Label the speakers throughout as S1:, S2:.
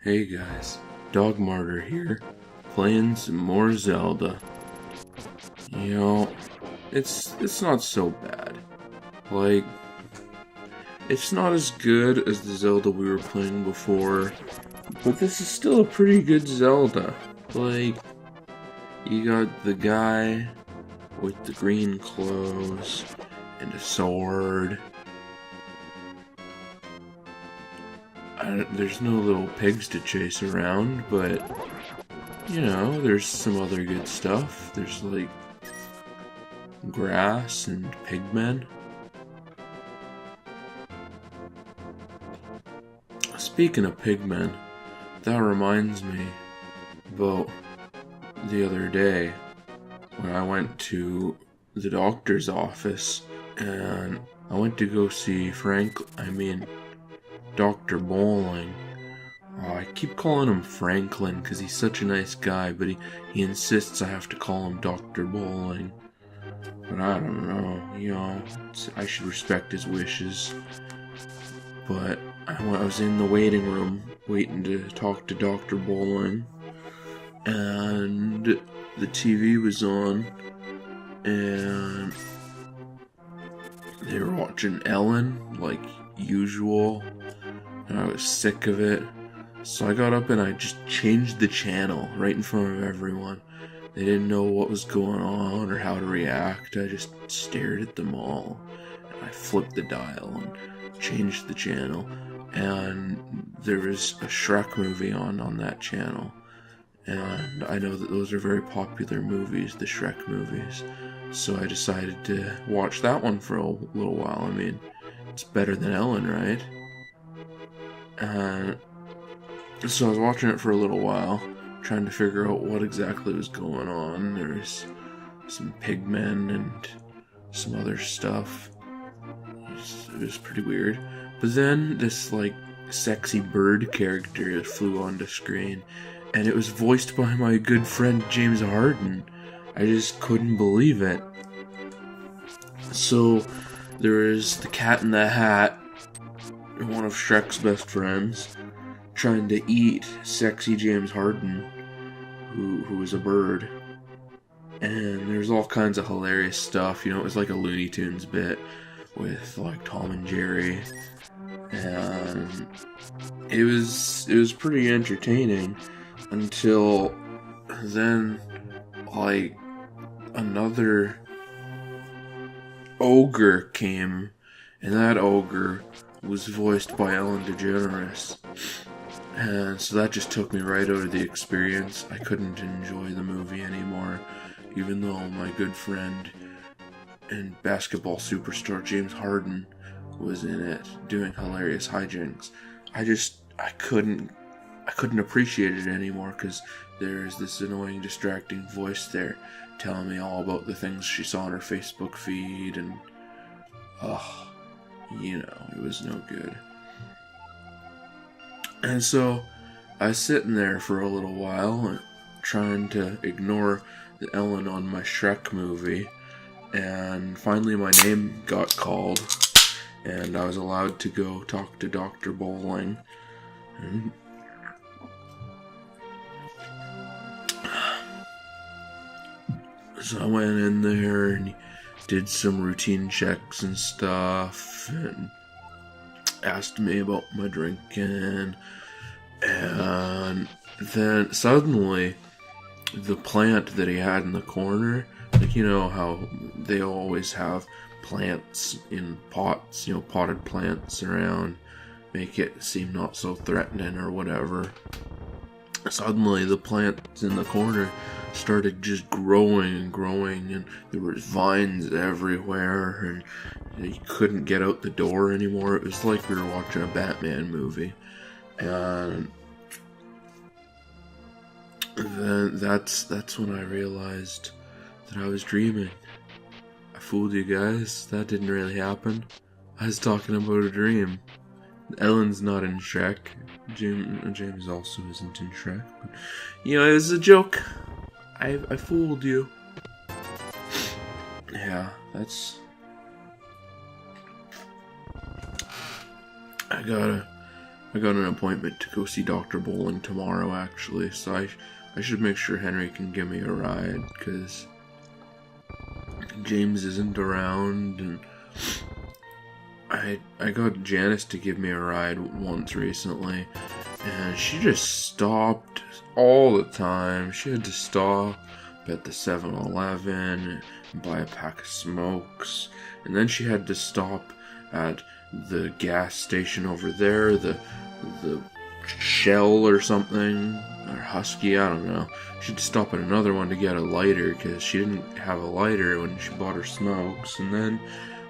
S1: Hey guys, DogMartyr here, playing some more Zelda. You know, it's not so bad. Like, it's not as good as the Zelda we were playing before, but this is still a pretty good Zelda. Like, you got the guy with the green clothes and a sword. There's no little pigs to chase around, but, you know, there's some other good stuff. There's, like, grass and pigmen. Speaking of pigmen, that reminds me about the other day when I went to the doctor's office, and I went to go see Dr. Bowling. Oh, I keep calling him Franklin because he's such a nice guy, but he insists I have to call him Dr. Bowling. But I don't know, you know, I should respect his wishes. But I was in the waiting room waiting to talk to Dr. Bowling, and the TV was on, and they were watching Ellen like usual, and I was sick of it. So I got up and I just changed the channel right in front of everyone. They didn't know what was going on or how to react. I just stared at them all. And I flipped the dial and changed the channel. And there was a Shrek movie on that channel. And I know that those are very popular movies, the Shrek movies. So I decided to watch that one for a little while. I mean, it's better than Ellen, right? So I was watching it for a little while, trying to figure out what exactly was going on. There's some pigmen and some other stuff. It was pretty weird. But then this, like, sexy bird character flew onto screen, and it was voiced by my good friend James Harden. I just couldn't believe it. So there is the Cat in the Hat, one of Shrek's best friends, trying to eat sexy James Harden, who is a bird. And there's all kinds of hilarious stuff. You know, it was like a Looney Tunes bit with, like, Tom and Jerry. And it was pretty entertaining until then, like, another ogre came, and that ogre was voiced by Ellen DeGeneres. And so that just took me right out of the experience. I couldn't enjoy the movie anymore, even though my good friend and basketball superstar James Harden was in it, doing hilarious hijinks. I couldn't appreciate it anymore because there's this annoying, distracting voice there telling me all about the things she saw on her Facebook feed, and you know, it was no good. And so I was sitting there for a little while, trying to ignore the Ellen on my Shrek movie, and finally my name got called, and I was allowed to go talk to Dr. Bowling. So I went in there and did some routine checks and stuff, and asked me about my drinking, and then suddenly the plant that he had in the corner, like, you know how they always have plants in pots, you know, potted plants around, make it seem not so threatening or whatever. Suddenly the plants in the corner started just growing and growing, and there was vines everywhere, and you couldn't get out the door anymore. It was like we were watching a Batman movie. And then that's when I realized that I was dreaming. I fooled you guys. That didn't really happen. I was talking about a dream. Ellen's not in Shrek. James also isn't in Shrek. But, you know, it was a joke. I fooled you. yeah, that's... I got an appointment to go see Dr. Bowling tomorrow, actually, so I should make sure Henry can give me a ride, because James isn't around, and I got Janice to give me a ride once recently, and she just stopped all the time. She had to stop at the 7-Eleven and buy a pack of smokes, and then she had to stop at the gas station over there, the Shell or something, or Husky, I don't know. She had to stop at another one to get a lighter, because she didn't have a lighter when she bought her smokes, and then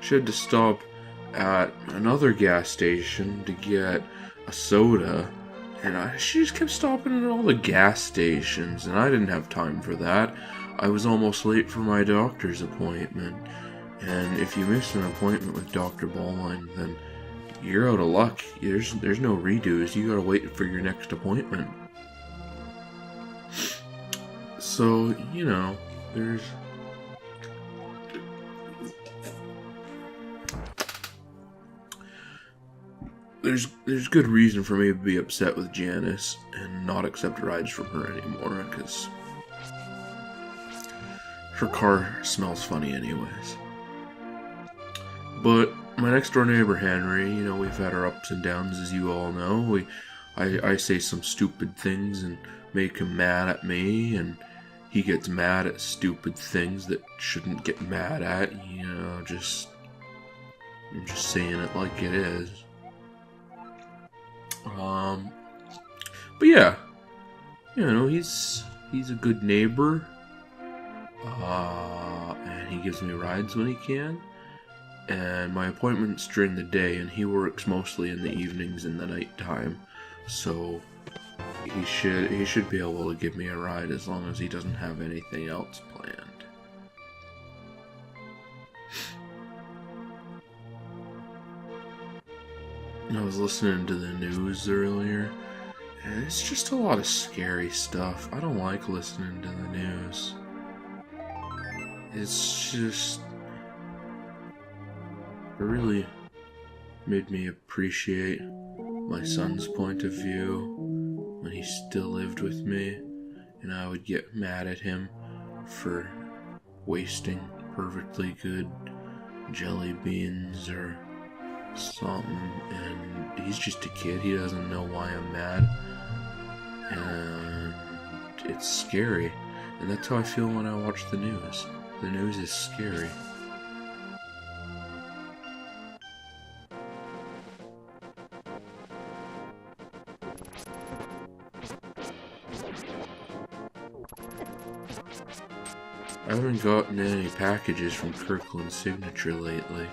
S1: she had to stop at another gas station to get a soda, and she just kept stopping at all the gas stations, and I didn't have time for that. I was almost late for my doctor's appointment, and if you miss an appointment with Dr. Bowling, then you're out of luck. There's no redos. You gotta wait for your next appointment. So, you know, there's good reason for me to be upset with Janice and not accept rides from her anymore, because her car smells funny anyways. But my next door neighbor Henry, you know, we've had our ups and downs, as you all know. I say some stupid things and make him mad at me, and he gets mad at stupid things that shouldn't get mad at. You know, I'm just saying it like it is. But yeah, you know, he's a good neighbor, and he gives me rides when he can. And my appointment's during the day, and he works mostly in the evenings and the night time, so he should be able to give me a ride as long as he doesn't have anything else planned. I was listening to the news earlier, and it's just a lot of scary stuff. I don't like listening to the news. It's just... it really made me appreciate my son's point of view when he still lived with me, and I would get mad at him for wasting perfectly good jelly beans or something, and he's just a kid. He doesn't know why I'm mad, and it's scary, and that's how I feel when I watch the news. The news is scary. I haven't gotten any packages from Kirkland Signature lately,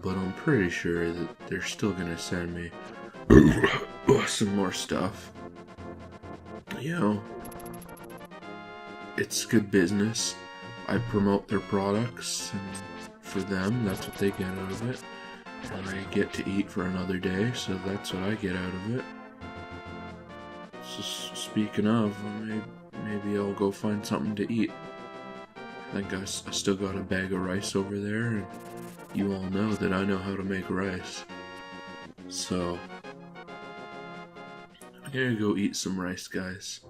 S1: but I'm pretty sure that they're still gonna send me some more stuff. You know, it's good business. I promote their products, and for them, that's what they get out of it. And I get to eat for another day, so that's what I get out of it. So speaking of, maybe I'll go find something to eat. I think I still got a bag of rice over there, and you all know that I know how to make rice. So, I'm gonna go eat some rice, guys.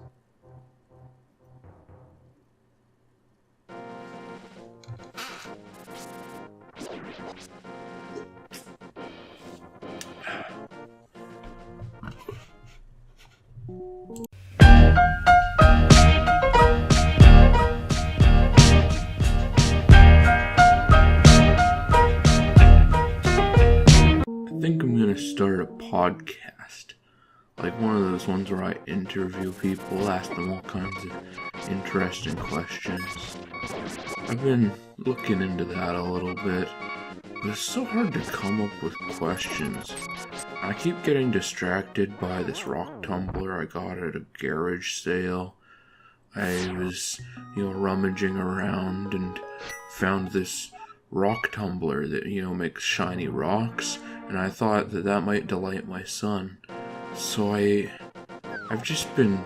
S1: I think I'm gonna start a podcast, like one of those ones where I interview people, ask them all kinds of interesting questions. I've been looking into that a little bit, but it's so hard to come up with questions. I keep getting distracted by this rock tumbler I got at a garage sale. I was, rummaging around and found this rock tumbler that, makes shiny rocks, and I thought that might delight my son. So I've just been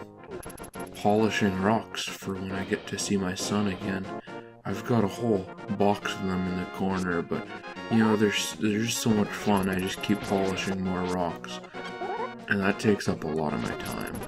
S1: polishing rocks for when I get to see my son again. I've got a whole box of them in the corner, but you know, they're just so much fun. I just keep polishing more rocks, and that takes up a lot of my time.